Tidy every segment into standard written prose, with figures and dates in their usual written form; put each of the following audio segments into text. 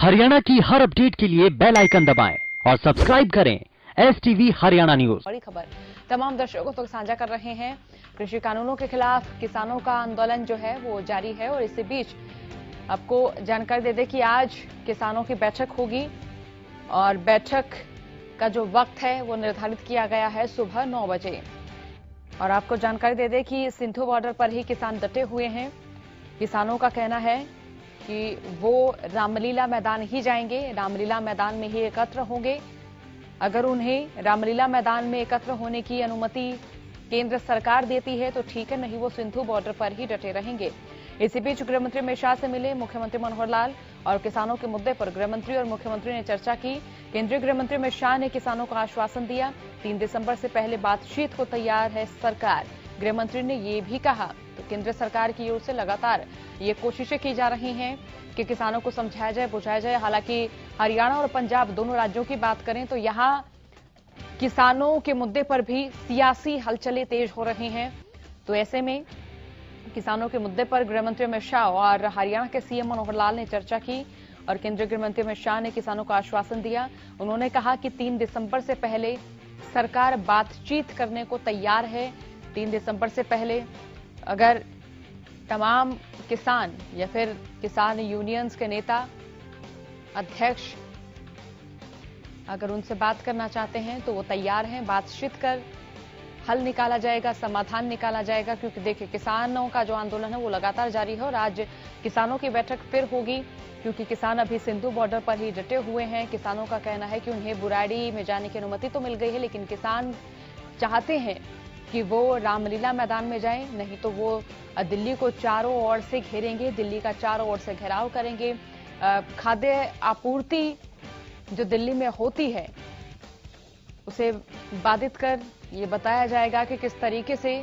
हरियाणा की हर अपडेट के लिए बेल आइकन दबाएं और सब्सक्राइब करें STV हरियाणा न्यूज। बड़ी खबर तमाम दर्शकों तक साझा कर रहे हैं। कृषि कानूनों के खिलाफ किसानों का आंदोलन जो है वो जारी है और इसी बीच आपको जानकारी दे दें कि आज किसानों की बैठक होगी और बैठक का जो वक्त है वो निर्धारित किया गया है सुबह 9 बजे। और आपको जानकारी दे दें कि सिंधु बॉर्डर पर ही किसान डटे हुए हैं। किसानों का कहना है कि वो रामलीला मैदान ही जाएंगे, रामलीला मैदान में ही एकत्र होंगे। अगर उन्हें रामलीला मैदान में एकत्र होने की अनुमति केंद्र सरकार देती है तो ठीक है, नहीं वो सिंधु बॉर्डर पर ही डटे रहेंगे। इसी बीच गृहमंत्री अमित शाह से मिले मुख्यमंत्री मनोहर लाल और किसानों के मुद्दे पर गृहमंत्री और मुख्यमंत्री ने चर्चा की। केंद्रीय गृहमंत्री अमित शाह ने किसानों को आश्वासन दिया, 3 दिसंबर से पहले बातचीत को तैयार है सरकार। गृहमंत्री ने ये भी कहा तो केंद्र सरकार की ओर से लगातार ये कोशिशें की जा रही हैं कि किसानों को समझाया जाए, बुझाया जाए। हालांकि हरियाणा और पंजाब दोनों राज्यों की बात करें तो यहां किसानों के मुद्दे पर भी सियासी हलचलें तेज हो रही हैं। तो ऐसे में किसानों के मुद्दे पर गृहमंत्री अमित शाह और हरियाणा के सीएम मनोहर लाल ने चर्चा की और केंद्रीय गृहमंत्री अमित शाह ने किसानों को आश्वासन दिया। उन्होंने कहा कि 3 दिसंबर से पहले सरकार बातचीत करने को तैयार है। 3 दिसंबर से पहले अगर तमाम किसान या फिर किसान यूनियंस के नेता, अध्यक्ष अगर उनसे बात करना चाहते हैं तो वो तैयार हैं। बातचीत कर हल निकाला जाएगा, समाधान निकाला जाएगा। क्योंकि देखिए किसानों का जो आंदोलन है वो लगातार जारी है और आज किसानों की बैठक फिर होगी क्योंकि किसान अभी सिंधु बॉर्डर पर ही डटे हुए हैं। किसानों का कहना है कि उन्हें बुराड़ी में जाने की अनुमति तो मिल गई है, लेकिन किसान चाहते हैं कि वो रामलीला मैदान में जाएं, नहीं तो वो दिल्ली को चारों ओर से घेरेंगे, दिल्ली का चारों ओर से घेराव करेंगे। खाद्य आपूर्ति जो दिल्ली में होती है उसे बाधित कर ये बताया जाएगा कि किस तरीके से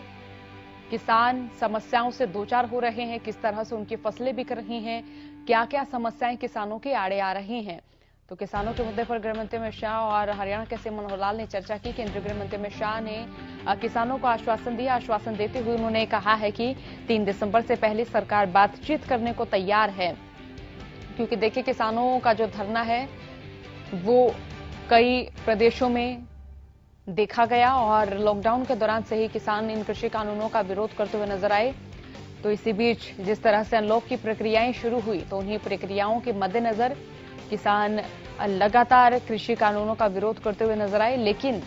किसान समस्याओं से दो चार हो रहे हैं, किस तरह से उनकी फसलें बिक रही हैं, क्या क्या समस्याएं किसानों के आड़े आ रही हैं। तो किसानों के मुद्दे पर गृहमंत्री अमित शाह और हरियाणा के सीएम मनोहर लाल ने चर्चा की। केंद्रीय गृहमंत्री अमित शाह ने किसानों को आश्वासन दिया। आश्वासन देते हुए उन्होंने कहा है कि 3 दिसंबर से पहले सरकार बातचीत करने को तैयार है। क्योंकि देखिए किसानों का जो धरना है वो कई प्रदेशों में देखा गया और लॉकडाउन के दौरान से ही किसान इन कृषि कानूनों का विरोध करते हुए नजर आए। तो इसी बीच जिस तरह से अनलॉक की प्रक्रियाएं शुरू हुई तो उन्हीं प्रक्रियाओं के मद्देनजर किसान लगातार कृषि कानूनों का विरोध करते हुए नजर आए। लेकिन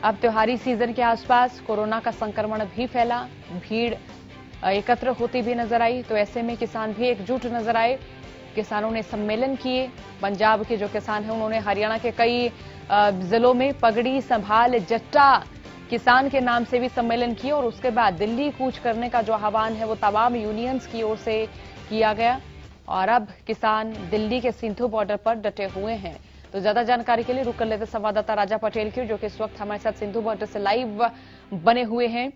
अब त्योहारी सीजन के आसपास कोरोना का संक्रमण भी फैला, भीड़ एकत्र होती भी नजर आई। तो ऐसे में किसान भी एकजुट नजर आए। किसानों ने सम्मेलन किए। पंजाब के जो किसान हैं उन्होंने हरियाणा के कई जिलों में पगड़ी संभाल जट्टा किसान के नाम से भी सम्मेलन किए और उसके बाद दिल्ली कूच करने का जो आह्वान है वो तमाम यूनियंस की ओर से किया गया। और अब किसान दिल्ली के सिंधु बॉर्डर पर डटे हुए हैं। तो ज्यादा जानकारी के लिए रुक कर लेते संवाददाता राजा पटेल की, जो कि इस वक्त हमारे साथ सिंधु बॉर्डर से लाइव बने हुए हैं।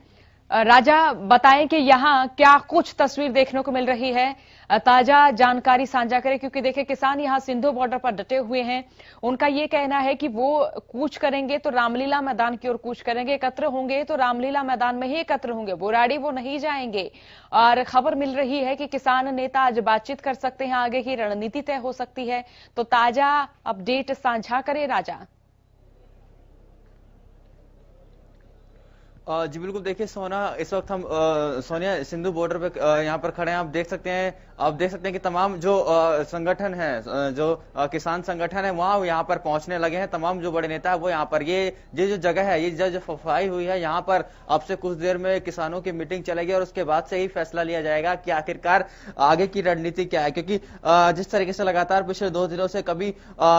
राजा, बताएं कि यहाँ क्या कुछ तस्वीर देखने को मिल रही है, ताजा जानकारी साझा करें। क्योंकि देखिए किसान यहाँ सिंधु बॉर्डर पर डटे हुए हैं। उनका ये कहना है कि वो कूच करेंगे तो रामलीला मैदान की ओर कूच करेंगे, एकत्र होंगे तो रामलीला मैदान में ही एकत्र होंगे, बुराड़ी वो नहीं जाएंगे। और खबर मिल रही है कि किसान नेता आज बातचीत कर सकते हैं, आगे की रणनीति तय हो सकती है। तो ताजा अपडेट साझा करें राजा। जी बिल्कुल, देखिए सोना, इस वक्त हम सोनिया सिंधु बॉर्डर पे यहाँ पर खड़े हैं। आप देख सकते हैं कि तमाम जो संगठन है, जो किसान संगठन है, वहाँ यहाँ पर पहुंचने लगे हैं। तमाम जो बड़े नेता है वो यहाँ पर ये जो जगह है, ये जो सफाई हुई है, यहाँ पर अब से कुछ देर में किसानों की मीटिंग चलेगी और उसके बाद से ही फैसला लिया जाएगा कि आखिरकार आगे की रणनीति क्या है। क्योंकि जिस तरीके से लगातार पिछले 2 दिनों से कभी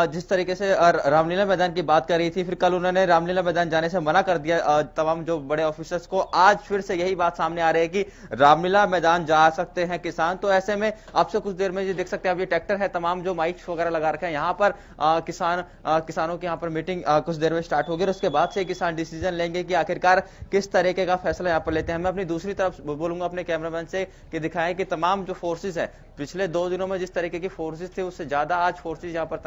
जिस तरीके से रामलीला मैदान की बात कर रही थी, फिर कल उन्होंने रामलीला मैदान जाने से मना कर दिया तमाम जो बड़े ऑफिसर्स को। आज फिर से यही बात सामने आ रही है कि रामलीला मैदान जा सकते हैं किसान। तो ऐसे में अब से कुछ देर में ये देख सकते हैं, अब ये ट्रैक्टर है, तमाम जो माइक्स वगैरह लगा रखे हैं यहाँ पर, किसानों की यहाँ पर मीटिंग कुछ देर में स्टार्ट होगी और उसके बाद से किसान डिसीजन लेंगे कि आखिरकार किस तरीके का फैसला यहाँ पर लेते हैं। मैं अपनी दूसरी तरफ बोलूंगा अपने कैमरामैन से कि दिखाएं कि तमाम जो फोर्सेज है, पिछले 2 दिनों में जिस तरीके की फोर्सेज थे उससे ज्यादा आज फोर्सेज यहाँ पर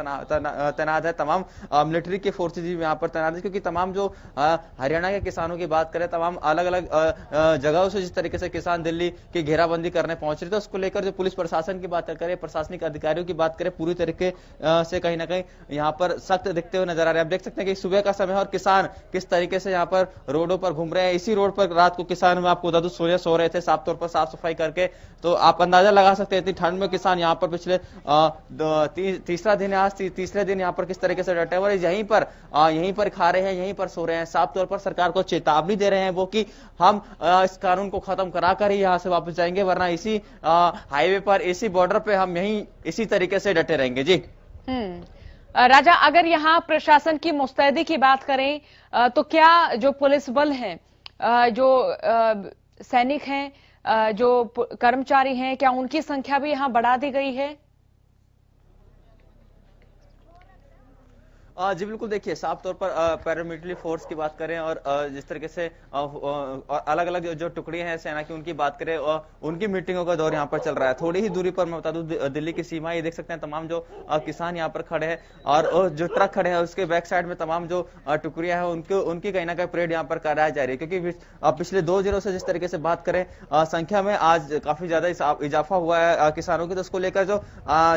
तैनात है। तमाम मिलिट्री के फोर्सेज यहाँ पर तैनात है। क्योंकि तमाम जो हरियाणा के किसानों की बात करें, तमाम अलग अलग जगहों से जिस तरीके से किसान दिल्ली की घेराबंदी करने पहुंच रहे थे, उसको लेकर जो पुलिस पुलिस प्रशासन की बात करें, प्रशासनिक अधिकारियों की बात करें, पूरी तरीके से कहीं ना कहीं यहाँ पर सख्त दिखते हुए नजर आ रहे हैं। आप देख सकते हैं कि सुबह का समय है और किसान किस तरीके से यहाँ पर रोडों पर घूम रहे हैं। इसी रोड पर रात को किसान, मैं आपको बता दूं, सो रहे थे साफ तौर पर साफ सफाई करके। तो आप अंदाजा लगा सकते हैं इतनी ठंड में किसान यहाँ पर पिछले तीसरा दिन है आज, तीसरे दिन यहाँ पर किस तरीके से डटे हुए यहीं पर खा रहे हैं, यहीं पर सो रहे हैं। साफ तौर पर सरकार को चेतावनी दे रहे हैं वो कि हम इस कानून को खत्म कराकर ही यहाँ से वापस जाएंगे, वरना इसी हाईवे पर, इसी बॉर्डर पे हम यहीं इसी तरीके से डटे रहेंगे। जी राजा, अगर यहाँ प्रशासन की मुस्तैदी की बात करें तो क्या जो पुलिस बल है, जो सैनिक हैं, जो कर्मचारी हैं, क्या उनकी संख्या भी यहाँ बढ़ा दी गई है? जी बिल्कुल, देखिए साफ तौर पर पैरामिलिट्री फोर्स की बात करें और जिस तरीके से अलग अलग जो टुकड़ियां हैं सेना की, उनकी बात करें, उनकी मीटिंगों का दौर यहाँ पर चल रहा है। थोड़ी ही दूरी पर मैं बता दूं दिल्ली की सीमा, ये देख सकते हैं तमाम जो किसान यहाँ पर खड़े हैं और जो ट्रक खड़े हैं उसके बैक साइड में तमाम जो टुकड़ियां हैं उनकी कहीं ना कहीं परेड यहाँ पर कराई जा रही है। क्योंकि पिछले 2 दिनों से जिस तरीके से बात करें संख्या में आज काफी ज्यादा इजाफा हुआ है किसानों की, तो उसको लेकर जो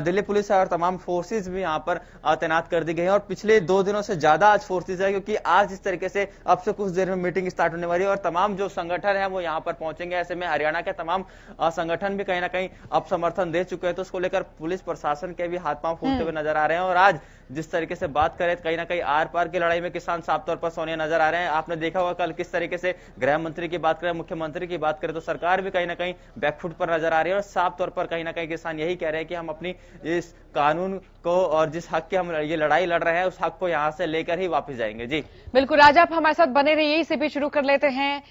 दिल्ली पुलिस है और तमाम फोर्सेज भी यहाँ पर तैनात कर दी गई है। और पिछले 2 दिनों से ज्यादा आज फोर्सेज है, क्योंकि आज इस तरीके से अब से कुछ देर में मीटिंग स्टार्ट होने वाली है और तमाम जो संगठन है वो यहाँ पर पहुंचेंगे। ऐसे में हरियाणा के तमाम संगठन भी कहीं ना कहीं अब समर्थन दे चुके हैं, तो उसको लेकर पुलिस प्रशासन के भी हाथ पांव फूलते हुए नजर आ रहे हैं। और आज जिस तरीके से बात करें कहीं ना कहीं आर पार की लड़ाई में किसान साफ तौर पर सोनिया नजर आ रहे हैं। आपने देखा होगा कल किस तरीके से गृह मंत्री की बात करें, मुख्यमंत्री की बात करें, तो सरकार भी कहीं ना कहीं बैकफुट पर नजर आ रही है। और साफ तौर पर कहीं ना कहीं किसान यही कह रहे हैं कि हम अपनी इस कानून को और जिस हक की हम ये लड़ाई लड़ रहे हैं उस हक को यहाँ से लेकर ही वापस जाएंगे। जी बिल्कुल राजा, आप हमारे साथ बने रहिए। इसी बीच शुरू कर लेते हैं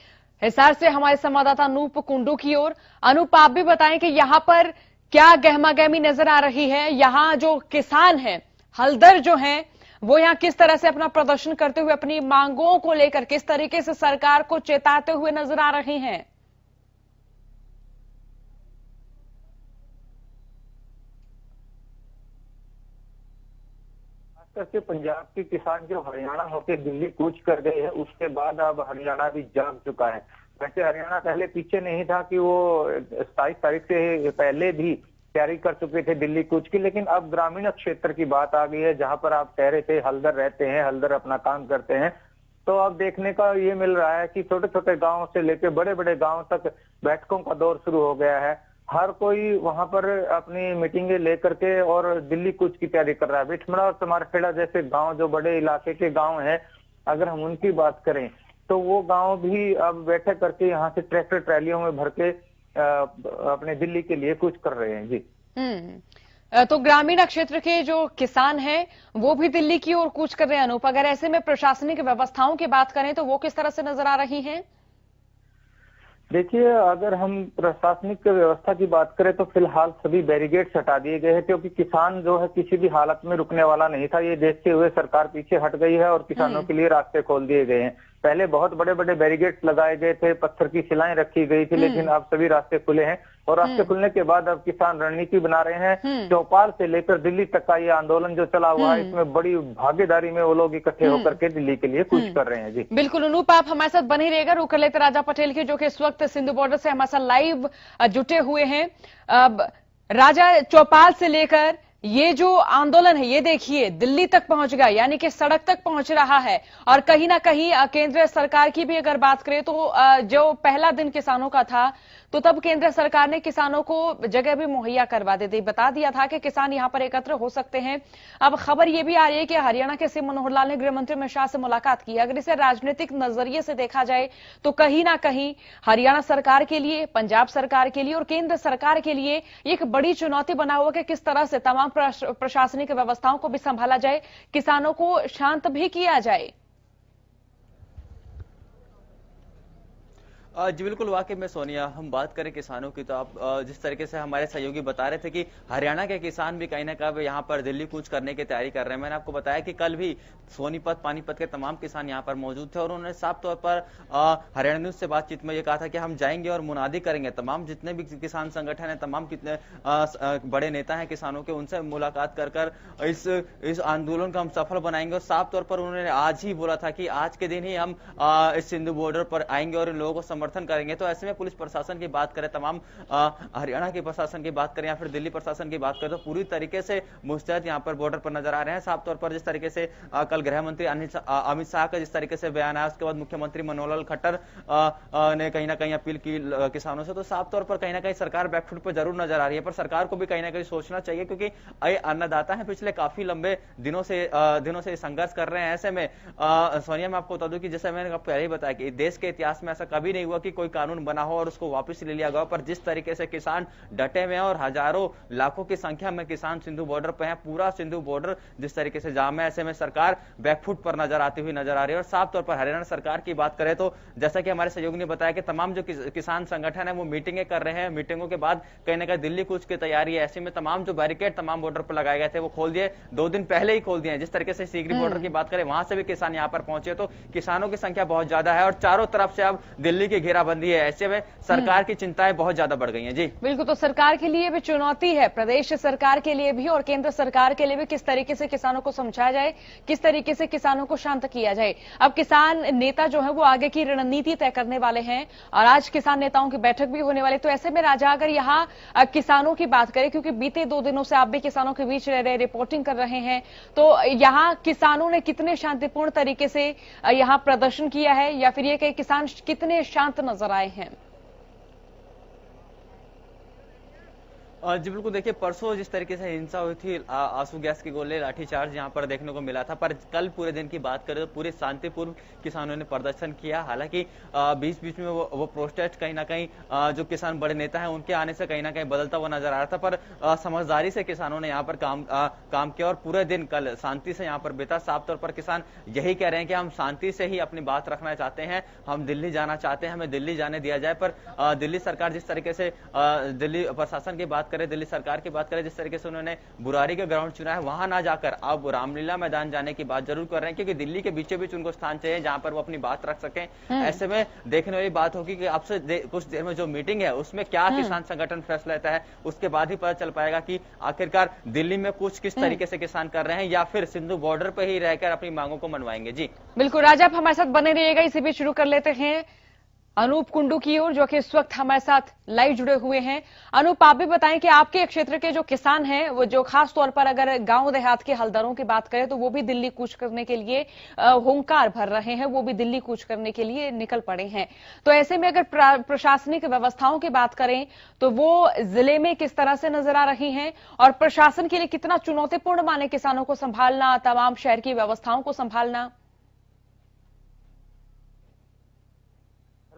हिसार से हमारे संवाददाता अनूप कुंडू की ओर। अनूप, आप भी बताएं कि यहाँ पर क्या गहमा गहमी नजर आ रही है? यहाँ जो किसान हैं, हल्दर जो हैं, वो यहाँ किस तरह से अपना प्रदर्शन करते हुए अपनी मांगों को लेकर किस तरीके से सरकार को चेताते हुए नजर आ रही हैं? करके पंजाब के किसान जो हरियाणा होकर दिल्ली कूच कर गए हैं, उसके बाद अब हरियाणा भी जाग चुका है। वैसे हरियाणा पहले पीछे नहीं था कि वो 27 तारीख से पहले भी तैयारी कर चुके थे दिल्ली कूच की, लेकिन अब ग्रामीण क्षेत्र की बात आ गई है, जहां पर आप कह रहे थे हल्दर रहते हैं, हल्दर अपना काम करते हैं। तो अब देखने का ये मिल रहा है कि छोटे छोटे गाँव से लेकर बड़े बड़े गाँव तक बैठकों का दौर शुरू हो गया है। हर कोई वहां पर अपनी मीटिंगें लेकर के और दिल्ली कूच की तैयारी कर रहा है। बिठमड़ा और समारखेड़ा जैसे गांव, जो बड़े इलाके के गांव हैं, अगर हम उनकी बात करें तो वो गांव भी अब बैठक करके यहाँ से ट्रैक्टर ट्रैलियों में भर के अपने दिल्ली के लिए कूच कर रहे हैं। जी तो ग्रामीण क्षेत्र के जो किसान हैं वो भी दिल्ली की ओर कूच कर रहे हैं। अनूप, अगर ऐसे में प्रशासनिक व्यवस्थाओं की बात करें तो वो किस तरह से नजर आ रही हैं? देखिए, अगर हम प्रशासनिक व्यवस्था की बात करें तो फिलहाल सभी बैरिकेड्स हटा दिए गए हैं, क्योंकि किसान जो है किसी भी हालत में रुकने वाला नहीं था। ये देखते हुए सरकार पीछे हट गई है और किसानों के लिए रास्ते खोल दिए गए हैं। पहले बहुत बड़े बड़े बैरिकेड्स लगाए गए थे, पत्थर की शिलाएं रखी गई थी, लेकिन अब सभी रास्ते खुले हैं। और रास्ते खुलने के बाद अब किसान रणनीति बना रहे हैं। चौपाल से लेकर दिल्ली तक का ये आंदोलन जो चला हुआ है, इसमें बड़ी भागीदारी में वो लोग इकट्ठे होकर के दिल्ली के लिए कूच कर रहे हैं। जी बिल्कुल अनूप, आप हमारे साथ बने रहेगा। रुक कर लेते राजा पटेल की, जो कि इस वक्त सिंधु बॉर्डर से हमारे साथ लाइव जुटे हुए हैं। राजा, चौपाल से लेकर ये जो आंदोलन है, ये देखिए दिल्ली तक पहुंच गया, यानी कि सड़क तक पहुंच रहा है। और कहीं ना कहीं केंद्र सरकार की भी अगर बात करें तो जो पहला दिन किसानों का था, तो तब केंद्र सरकार ने किसानों को जगह भी मुहैया करवा दी थी, बता दिया था कि किसान यहां पर एकत्र हो सकते हैं। अब खबर यह भी आ रही है कि हरियाणा के सीएम मनोहर लाल ने गृह मंत्री अमित शाह से मुलाकात की। अगर इसे राजनीतिक नजरिए से देखा जाए तो कहीं ना कहीं हरियाणा सरकार के लिए, पंजाब सरकार के लिए और केंद्र सरकार के लिए एक बड़ी चुनौती बना हुआ कि किस तरह से तमाम प्रशासनिक व्यवस्थाओं को भी संभाला जाए, किसानों को शांत भी किया जाए। जी बिल्कुल, वाकई में सोनिया, हम बात करें किसानों की तो आप जिस तरीके से हमारे सहयोगी बता रहे थे कि हरियाणा के किसान भी कहीं ना कहीं यहाँ पर दिल्ली कूच करने की तैयारी कर रहे हैं। मैंने आपको बताया कि कल भी सोनीपत, पानीपत के तमाम किसान यहाँ पर मौजूद थे और उन्होंने साफ तौर पर हरियाणा न्यूज से बातचीत में ये कहा था कि हम जाएंगे और मुनादी करेंगे, तमाम जितने भी किसान संगठन है, तमाम कितने बड़े नेता हैं किसानों के, उनसे मुलाकात कर इस आंदोलन को हम सफल बनाएंगे। और साफ तौर पर उन्होंने आज ही बोला था कि आज के दिन ही हम इस सिंधु बॉर्डर पर आएंगे और इन लोगों को समर्थन करेंगे। तो ऐसे में पुलिस प्रशासन की बात करें, तमाम हरियाणा के प्रशासन की बात करें या फिर दिल्ली प्रशासन की बात करें, तो पूरी तरीके से मुस्तैद यहाँ पर बॉर्डर पर नजर आ रहे हैं। साफ तौर पर जिस तरीके से कल गृह मंत्री अमित शाह का जिस तरीके से बयान आया, उसके बाद मुख्यमंत्री मनोहर लाल खट्टर ने कहीं ना कहीं अपील की किसानों से, तो साफ तौर पर कहीं ना कहीं सरकार बैकफुट पर जरूर नजर आ रही है। पर सरकार को भी कहीं ना कहीं सोचना चाहिए, क्योंकि ये अन्नदाता है, पिछले काफी लंबे दिनों से संघर्ष कर रहे हैं। ऐसे में सोनिया, मैं आपको बता दूं कि जैसे मैंने पहले ही बताया कि देश के इतिहास में ऐसा कभी नहीं हुआ कि कोई कानून बना हो और उसको वापस ले लिया गया, पर जिस तरीके से किसान डटे हुए हैं और हजारों लाखों की संख्या में किसान सिंधु बॉर्डर पे हैं, पूरा सिंधु बॉर्डर जिस तरीके से जाम है, ऐसे में सरकार बैकफुट पर नजर आती हुई नजर आ रही है। और साफ तौर पर हरियाणा सरकार की बात करें तो जैसा कि हमारे सहयोगी ने बताया कि तमाम जो किसान संगठन है वो मीटिंगें कर रहे हैं, मीटिंगों के बाद कहीं ना कहीं दिल्ली कूच की तैयारी है। ऐसे में तमाम जो बैरिकेड तमाम बॉर्डर पर लगाए गए थे वो खोल दिए, 2 दिन पहले ही खोल दिए। जिस तरीके से सीगरी बॉर्डर की बात करें, वहां से भी किसान यहाँ पर पहुंचे, तो किसानों की संख्या बहुत ज्यादा है और चारों तरफ से अब दिल्ली की घेराबंदी है। ऐसे में सरकार की चिंताएं बहुत ज्यादा बढ़ गई हैं। जी बिल्कुल, तो सरकार के लिए भी चुनौती है, प्रदेश सरकार के लिए भी और केंद्र सरकार के लिए भी, किस तरीके से किसानों को समझाया जाए, किस तरीके से किसानों को शांत किया जाए। अब किसान नेता जो है वो आगे की रणनीति तय करने वाले हैं और आज किसान नेताओं की बैठक भी होने वाली। तो ऐसे में राजा, अगर यहाँ किसानों की बात करें, क्योंकि बीते 2 दिनों से आप भी किसानों के बीच रह रहे, रिपोर्टिंग कर रहे हैं, तो यहाँ किसानों ने कितने शांतिपूर्ण तरीके से यहाँ प्रदर्शन किया है, या फिर ये कि किसान कितने शांत नजर आए हैं? जी बिल्कुल, देखिए परसों जिस तरीके से हिंसा हुई थी, आंसू गैस के गोले, लाठीचार्ज यहाँ पर देखने को मिला था, पर कल पूरे दिन की बात करें तो पूरे शांतिपूर्व किसानों ने प्रदर्शन किया। हालांकि बीच बीच में वो प्रोटेस्ट कहीं ना कहीं जो किसान बड़े नेता हैं उनके आने से कहीं ना कहीं बदलता हुआ नजर आ रहा था, पर समझदारी से किसानों ने यहाँ पर काम किया और पूरे दिन कल शांति से यहाँ पर बीता। साफ तौर पर किसान यही कह रहे हैं कि हम शांति से ही अपनी बात रखना चाहते हैं, हम दिल्ली जाना चाहते हैं, हमें दिल्ली जाने दिया जाए। पर दिल्ली सरकार जिस तरीके से दिल्ली प्रशासन की बात करें, दिल्ली सरकार की बात करें, जिस तरीके से उन्होंने बुरारी का ग्राउंड चुना है, वहां ना जाकर अब रामलीला मैदान जाने की बात जरूर कर रहे हैं, क्योंकि दिल्ली के बीचों बीच उनको स्थान चाहिए जहां पर वो अपनी बात रख सकें। ऐसे में देखने वाली बात होगी कि अब से कुछ देर में जो मीटिंग है उसमें क्या किसान संगठन फैसला लेता है, उसके बाद ही पता चल पाएगा कि आखिरकार दिल्ली में कुछ किस तरीके से किसान कर रहे हैं या फिर सिंधु बॉर्डर पर ही रहकर अपनी मांगों को मनवाएंगे। जी बिल्कुल राजा, आप हमारे साथ बने रहिएगा। इसी बीच शुरू कर लेते हैं अनूप कुंडू की ओर, जो कि इस वक्त हमारे साथ लाइव जुड़े हुए हैं। अनूप, आप भी बताएं कि आपके क्षेत्र के जो किसान हैं, वो जो खास तौर पर अगर गांव देहात के हलदरों की बात करें तो वो भी दिल्ली कूच करने के लिए हुंकार भर रहे हैं, वो भी दिल्ली कूच करने के लिए निकल पड़े हैं। तो ऐसे में अगर प्रशासनिक व्यवस्थाओं की बात करें तो वो जिले में किस तरह से नजर आ रही हैं और प्रशासन के लिए कितना चुनौतीपूर्ण माने किसानों को संभालना, तमाम शहर की व्यवस्थाओं को संभालना?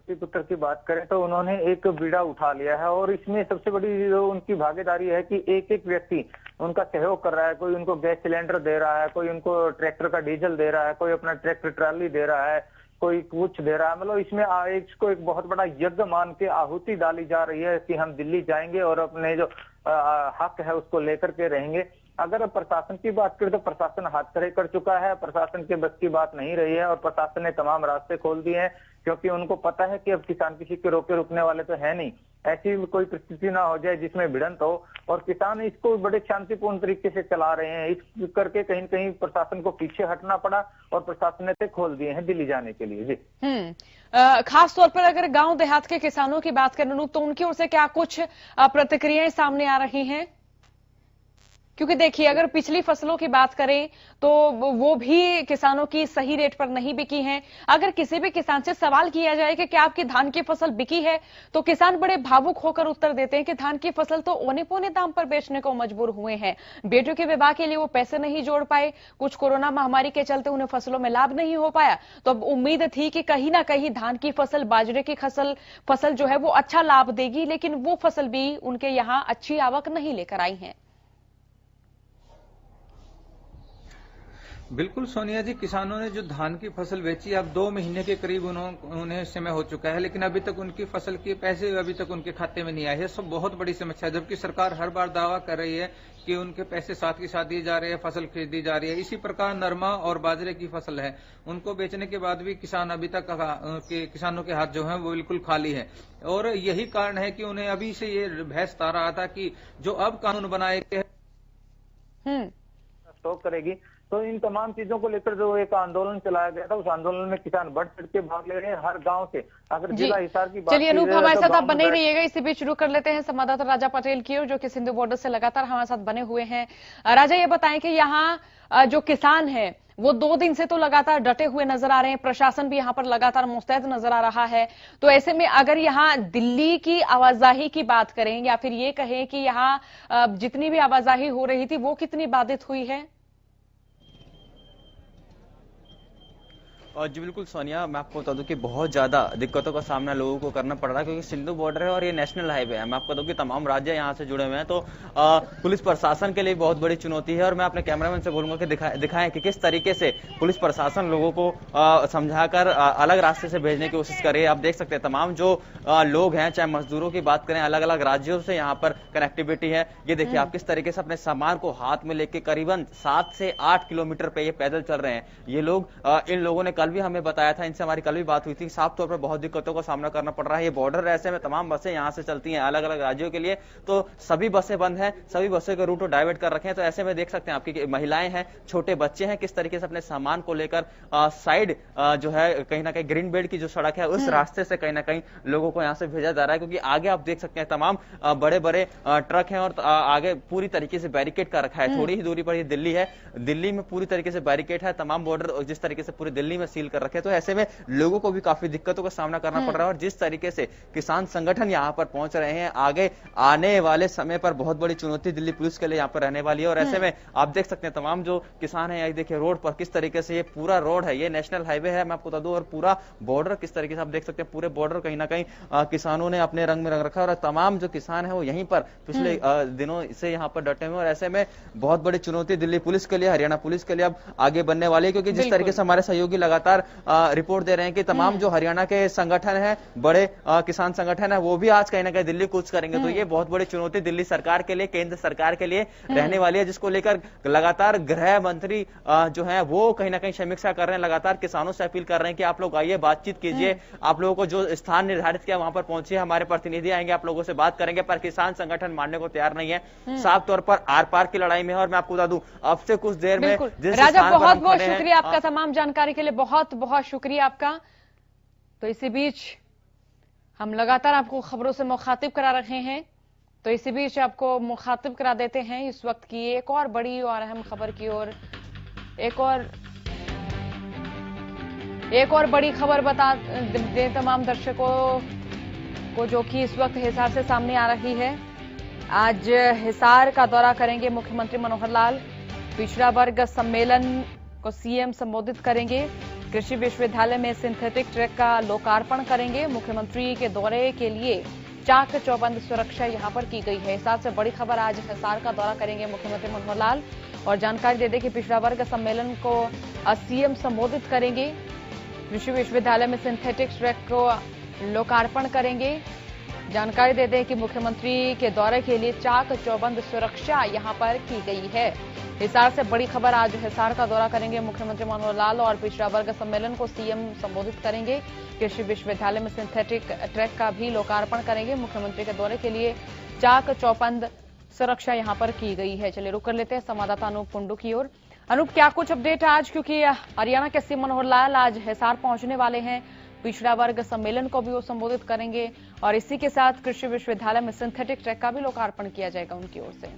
पुत्र की बात करें तो उन्होंने एक बीड़ा उठा लिया है और इसमें सबसे बड़ी जो उनकी भागीदारी है कि एक एक व्यक्ति उनका सहयोग कर रहा है। कोई उनको गैस सिलेंडर दे रहा है, कोई उनको ट्रैक्टर का डीजल दे रहा है, कोई अपना ट्रैक्टर ट्राली दे रहा है, कोई कुछ दे रहा है। मतलब इसमें इसको एक बहुत बड़ा यज्ञ मान के आहुति डाली जा रही है कि हम दिल्ली जाएंगे और अपने जो हक है उसको लेकर के रहेंगे। अगर प्रशासन की बात करें तो प्रशासन हाथ खड़े कर चुका है, प्रशासन के बस की बात नहीं रही है और प्रशासन ने तमाम रास्ते खोल दिए हैं, क्योंकि उनको पता है कि अब किसान किसी के रोके रुकने वाले तो है नहीं। ऐसी कोई परिस्थिति ना हो जाए जिसमें भिड़ंत हो, और किसान इसको बड़े शांतिपूर्ण तरीके से चला रहे हैं। इस करके कहीं न कहीं प्रशासन को पीछे हटना पड़ा और प्रशासन ने खोल दिए हैं दिल्ली जाने के लिए। जी खास तौर पर अगर गांव देहात के किसानों की बात करें तो उनकी ओर से क्या कुछ प्रतिक्रियाएं सामने आ रही हैं? क्योंकि देखिए, अगर पिछली फसलों की बात करें तो वो भी किसानों की सही रेट पर नहीं बिकी हैं। अगर किसी भी किसान से सवाल किया जाए कि क्या आपकी धान की फसल बिकी है, तो किसान बड़े भावुक होकर उत्तर देते हैं कि धान की फसल तो औने पौने दाम पर बेचने को मजबूर हुए हैं, बेटियों के विवाह के लिए वो पैसे नहीं जोड़ पाए, कुछ कोरोना महामारी के चलते उन्हें फसलों में लाभ नहीं हो पाया। तो अब उम्मीद थी कि कहीं ना कहीं धान की फसल, बाजरे की फसल जो है वो अच्छा लाभ देगी, लेकिन वो फसल भी उनके यहाँ अच्छी आवक नहीं लेकर आई है। बिल्कुल सोनिया जी, किसानों ने जो धान की फसल बेची अब 2 महीने के करीब उन्हें समय हो चुका है, लेकिन अभी तक उनकी फसल के पैसे अभी तक उनके खाते में नहीं आए हैं। सब बहुत बड़ी समस्या है, जबकि सरकार हर बार दावा कर रही है कि उनके पैसे साथ के साथ दिए जा रहे हैं, फसल खरीदी जा रही है। इसी प्रकार नरमा और बाजरे की फसल है, उनको बेचने के बाद भी किसान अभी तक किसानों के हाथ जो है वो बिल्कुल खाली है। और यही कारण है कि उन्हें अभी से ये बहस आ रहा था कि जो अब कानून बनाए गए स्टॉक करेगी तो इन तमाम चीजों को लेकर जो एक आंदोलन चलाया गया था, उस आंदोलन में किसान बढ़ चढ़ के भाग ले रहे हैं हर गांव से। अगर जी जिला हिसार की बात चलिए की अनूप, जाए हमारे तो साथ आप गाँव बने ही में रहिएगा। इसी बीच शुरू कर लेते हैं संवाददाता राजा पटेल की ओर, जो कि सिंधु बॉर्डर से लगातार हमारे साथ बने हुए हैं। राजा, ये बताएं कि यहाँ जो किसान हैं वो 2 दिन से तो लगातार डटे हुए नजर आ रहे हैं, प्रशासन भी यहाँ पर लगातार मुस्तैद नजर आ रहा है। तो ऐसे में अगर यहाँ दिल्ली की आवाजाही की बात करें या फिर ये कहें कि यहाँ जितनी भी आवाजाही हो रही थी वो कितनी बाधित हुई है? और जी बिल्कुल सोनिया, मैं आपको बता दूं कि बहुत ज्यादा दिक्कतों का सामना लोगों को करना पड़ रहा है, क्योंकि सिंधु बॉर्डर है और ये नेशनल हाईवे है। मैं आपको बताऊं कि तमाम राज्य यहाँ से जुड़े हुए हैं, तो पुलिस प्रशासन के लिए बहुत बड़ी चुनौती है। और मैं अपने कैमरामैन से बोलूंगा कि दिखाएं कि किस तरीके से पुलिस प्रशासन लोगों को समझाकर अलग रास्ते से भेजने की कोशिश करे। आप देख सकते हैं तमाम जो लोग हैं, चाहे मजदूरों की बात करें, अलग अलग राज्यों से यहाँ पर कनेक्टिविटी है। ये देखिए आप किस तरीके से अपने सामान को हाथ में लेके करीबन 7 से 8 किलोमीटर पे ये पैदल चल रहे हैं ये लोग। इन लोगों ने कल भी हमें बताया था, इनसे हमारी कल भी बात हुई थी, साफ तौर पर बहुत दिक्कतों का सामना करना पड़ रहा है। ये बॉर्डर ऐसे में तमाम बसें यहां से चलती हैं अलग अलग राज्यों के लिए, तो सभी बसें बंद हैं, सभी बसों के रूट डाइवर्ट कर रखे हैं। तो ऐसे में देख सकते हैं आपकी महिलाएं हैं, छोटे बच्चे हैं, किस तरीके से अपने सामान को लेकर साइड जो है कहीं ना कहीं ग्रीन बेल्ट की जो सड़क है उस रास्ते से कहीं ना कहीं लोगों को यहां से भेजा जा रहा है। क्योंकि आगे आप देख सकते हैं तमाम बड़े बड़े ट्रक हैं और आगे पूरी तरीके से बैरिकेड का रखा है। थोड़ी ही दूरी पर ये दिल्ली है, दिल्ली में पूरी तरीके से बैरिकेड है, तमाम बॉर्डर जिस तरीके से पूरी दिल्ली में सील कर रखे। तो ऐसे में लोगों को भी काफी दिक्कतों का सामना करना पड़ रहा है। और जिस तरीके से किसान संगठन यहां पर पहुंच रहे हैं, आगे आने वाले समय पर बहुत बड़ी चुनौती दिल्ली पुलिस के लिए यहां पर रहने वाली है। और ऐसे में आप देख सकते हैं तमाम जो किसान हैं, देखिए रोड पर किस तरीके से, ये पूरा रोड है, ये नेशनल हाईवे है मैं आपको बता दूं, और पूरा बॉर्डर किस तरीके से आप देख सकते हैं, पूरे बॉर्डर कहीं ना कहीं किसानों ने अपने रंग में रंग रखा है। और तमाम जो किसान है वो यहीं पर पिछले दिनों से यहां पर डटे हुए। और ऐसे में बहुत बड़ी चुनौती दिल्ली पुलिस के लिए, हरियाणा पुलिस के लिए अब आगे बनने वाली है। क्योंकि जिस तरीके से हमारे सहयोगी लगातार रिपोर्ट दे रहे हैं कि तमाम जो हरियाणा के संगठन है, बड़े किसान संगठन है, वो भी आज कहीं ना कहीं दिल्ली कूच करेंगे। तो ये बहुत बड़ी चुनौती दिल्ली सरकार के लिए, केंद्र सरकार के लिए रहने वाली है, जिसको लेकर लगातार गृह मंत्री जो है वो कहीं ना कहीं समीक्षा कर रहे हैं, लगातार किसानों से अपील कर रहे हैं कि आप लोग आइए, बातचीत कीजिए, आप लोगों को जो स्थान निर्धारित किया वहां पर पहुंचिए, हमारे प्रतिनिधि आएंगे, आप लोगों से बात करेंगे। पर किसान संगठन मानने को तैयार नहीं है, साफ तौर पर आर पार की लड़ाई में है। और मैं आपको बता दूं अब से कुछ देर में राजा, बहुत बहुत शुक्रिया आपका तमाम जानकारी के लिए, बहुत बहुत शुक्रिया आपका। तो इसी बीच हम लगातार आपको खबरों से मुखातिब करा रहे हैं, तो इसी बीच आपको मुखातिब करा देते हैं इस वक्त की एक और बड़ी और अहम खबर की ओर। एक और बड़ी खबर बता दें तमाम दर्शकों को, जो कि इस वक्त हिसार से सामने आ रही है। आज हिसार का दौरा करेंगे मुख्यमंत्री मनोहर लाल, पिछड़ा वर्ग सम्मेलन को सीएम संबोधित करेंगे, कृषि विश्वविद्यालय में सिंथेटिक ट्रैक का लोकार्पण करेंगे। मुख्यमंत्री के दौरे के लिए चाक चौबंद सुरक्षा यहां पर की गई है। हिसार से बड़ी खबर, आज हिसार का दौरा करेंगे मुख्यमंत्री मनोहर लाल। और जानकारी दे दें कि पिछड़ा वर्ग सम्मेलन को सीएम संबोधित करेंगे, कृषि विश्वविद्यालय में सिंथेटिक ट्रैक को लोकार्पण करेंगे। जानकारी दे दें कि मुख्यमंत्री के दौरे के लिए चाक चौबंद सुरक्षा यहां पर की गई है। हिसार से बड़ी खबर, आज हिसार का दौरा करेंगे मुख्यमंत्री मनोहर लाल और पिछड़ा वर्ग सम्मेलन को सीएम संबोधित करेंगे, कृषि विश्वविद्यालय में सिंथेटिक ट्रैक का भी लोकार्पण करेंगे। मुख्यमंत्री के दौरे के लिए चाक चौबंद सुरक्षा यहां पर की गई है। चलिए रुक कर लेते हैं संवाददाता अनूप कुंडू की ओर। अनूप, क्या कुछ अपडेट आज, क्योंकि हरियाणा के सीएम मनोहर लाल आज हिसार पहुंचने वाले हैं, पिछड़ा वर्ग सम्मेलन को भी वो संबोधित करेंगे और इसी के साथ कृषि विश्वविद्यालय में सिंथेटिक ट्रैक का भी लोकार्पण किया जाएगा उनकी ओर से।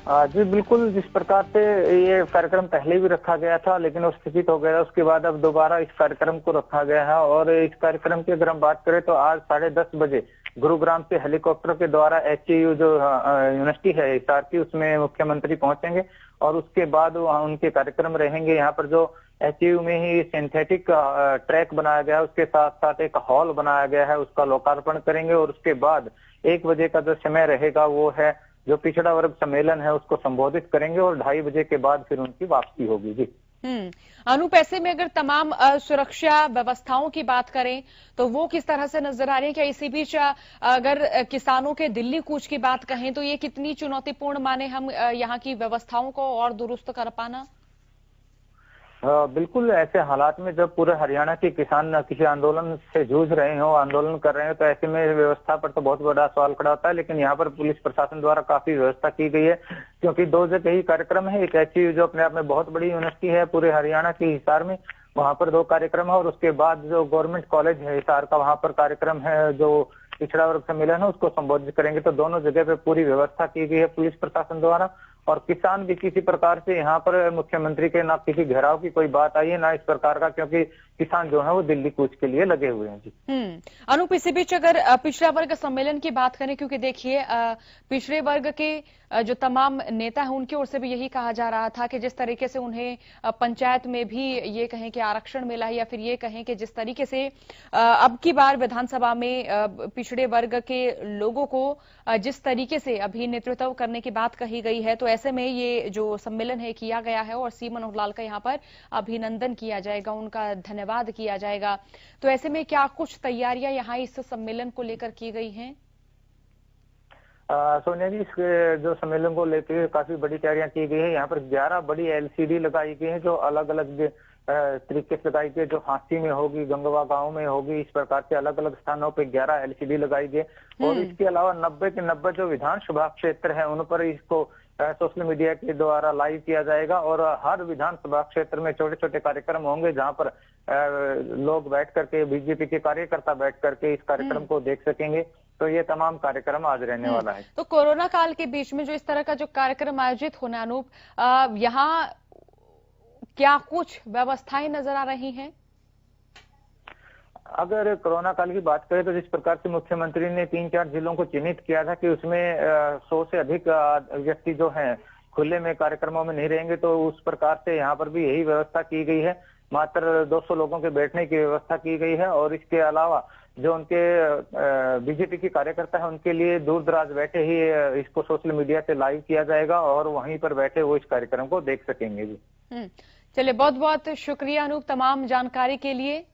जी बिल्कुल, जिस प्रकार से ये कार्यक्रम पहले भी रखा गया था लेकिन वो स्थगित हो गया, उसके बाद अब दोबारा इस कार्यक्रम को रखा गया है। और इस कार्यक्रम की अगर हम बात करें तो आज 10:30 बजे गुरुग्राम से हेलीकॉप्टर के द्वारा HAU जो यूनिवर्सिटी है हिसार की, उसमें मुख्यमंत्री पहुंचेंगे और उसके बाद वहाँ उनके कार्यक्रम रहेंगे। यहाँ पर जो HAU में ही सिंथेटिक ट्रैक बनाया गया है, उसके साथ साथ एक हॉल बनाया गया है, उसका लोकार्पण करेंगे। और उसके बाद 1 बजे का जो समय रहेगा वो है जो पिछड़ा वर्ग सम्मेलन है उसको संबोधित करेंगे और 2:30 बजे के बाद फिर उनकी वापसी होगी। जी अनूप, ऐसे में अगर तमाम सुरक्षा व्यवस्थाओं की बात करें तो वो किस तरह से नजर आ रही है? क्या इसी बीच अगर किसानों के दिल्ली कूच की बात कहें तो ये कितनी चुनौतीपूर्ण माने हम यहाँ की व्यवस्थाओं को और दुरुस्त कर पाना? बिल्कुल ऐसे हालात में जब पूरे हरियाणा के किसान किसी आंदोलन से जूझ रहे हो, आंदोलन कर रहे हो, तो ऐसे में व्यवस्था पर तो बहुत बड़ा सवाल खड़ा होता है। लेकिन यहाँ पर पुलिस प्रशासन द्वारा काफी व्यवस्था की गई है, क्योंकि 2 जगह ही कार्यक्रम है। एक ऐसी जो अपने आप में बहुत बड़ी यूनिवर्सिटी है पूरे हरियाणा के हिसार में, वहाँ पर 2 कार्यक्रम है, और उसके बाद जो गवर्नमेंट कॉलेज है हिसार का, वहाँ पर कार्यक्रम है जो पिछड़ा वर्ग सम्मेलन है, उसको संबोधित करेंगे। तो दोनों जगह पे पूरी व्यवस्था की गई है पुलिस प्रशासन द्वारा। और किसान भी किसी प्रकार से यहाँ पर मुख्यमंत्री के ना किसी घेराव की कोई बात आई है, ना इस प्रकार का, क्योंकि किसान जो है वो दिल्ली कूच के लिए लगे हुए हैं। जी अनूप, इसी बीच अगर पिछड़ा वर्ग सम्मेलन की बात करें, क्योंकि देखिए पिछड़े वर्ग के जो तमाम नेता हैं उनकी ओर से भी यही कहा जा रहा था कि जिस तरीके से उन्हें पंचायत में भी ये कहें कि आरक्षण मिला है, या फिर ये कहें कि जिस तरीके से अब की बार विधानसभा में पिछड़े वर्ग के लोगों को जिस तरीके से अभी नेतृत्व करने की बात कही गई है, तो ऐसे में ये जो सम्मेलन है किया गया है और सी मनोहर लाल का यहाँ पर अभिनंदन किया जाएगा, उनका धन्यवाद किया जाएगा। तो ऐसे में क्या कुछ तैयारियां यहाँ इस सम्मेलन को लेकर की गई हैं? सोनिया जी, इसके जो सम्मेलन को लेकर काफी बड़ी तैयारियां की गई है। यहाँ पर 11 बड़ी LCD लगाई गई है, जो अलग अलग तरीके से लगाई गई, जो हांसी में होगी, गंगवा गांव में होगी, इस प्रकार से अलग अलग स्थानों पे 11 LCD लगाई गई। और इसके अलावा 90 के 90 जो विधानसभा क्षेत्र है उन पर इसको सोशल मीडिया के द्वारा लाइव किया जाएगा। और हर विधानसभा क्षेत्र में छोटे छोटे कार्यक्रम होंगे, जहां पर लोग बैठ करके, बीजेपी के कार्यकर्ता बैठ करके इस कार्यक्रम को देख सकेंगे। तो ये तमाम कार्यक्रम आज रहने वाला है। तो कोरोना काल के बीच में जो इस तरह का जो कार्यक्रम आयोजित होना, अनूप, यहाँ क्या कुछ व्यवस्थाएं नजर आ रही हैं? अगर कोरोना काल की बात करें तो जिस प्रकार से मुख्यमंत्री ने 3-4 जिलों को चिन्हित किया था कि उसमें 100 से अधिक व्यक्ति जो हैं खुले में कार्यक्रमों में नहीं रहेंगे, तो उस प्रकार से यहाँ पर भी यही व्यवस्था की गई है। मात्र 200 लोगों के बैठने की व्यवस्था की गई है। और इसके अलावा जो उनके बीजेपी के कार्यकर्ता है उनके लिए दूर दराज बैठे ही इसको सोशल मीडिया से लाइव किया जाएगा, और वहीं पर बैठे वो इस कार्यक्रम को देख सकेंगे। जी चलिए, बहुत बहुत शुक्रिया अनूप तमाम जानकारी के लिए।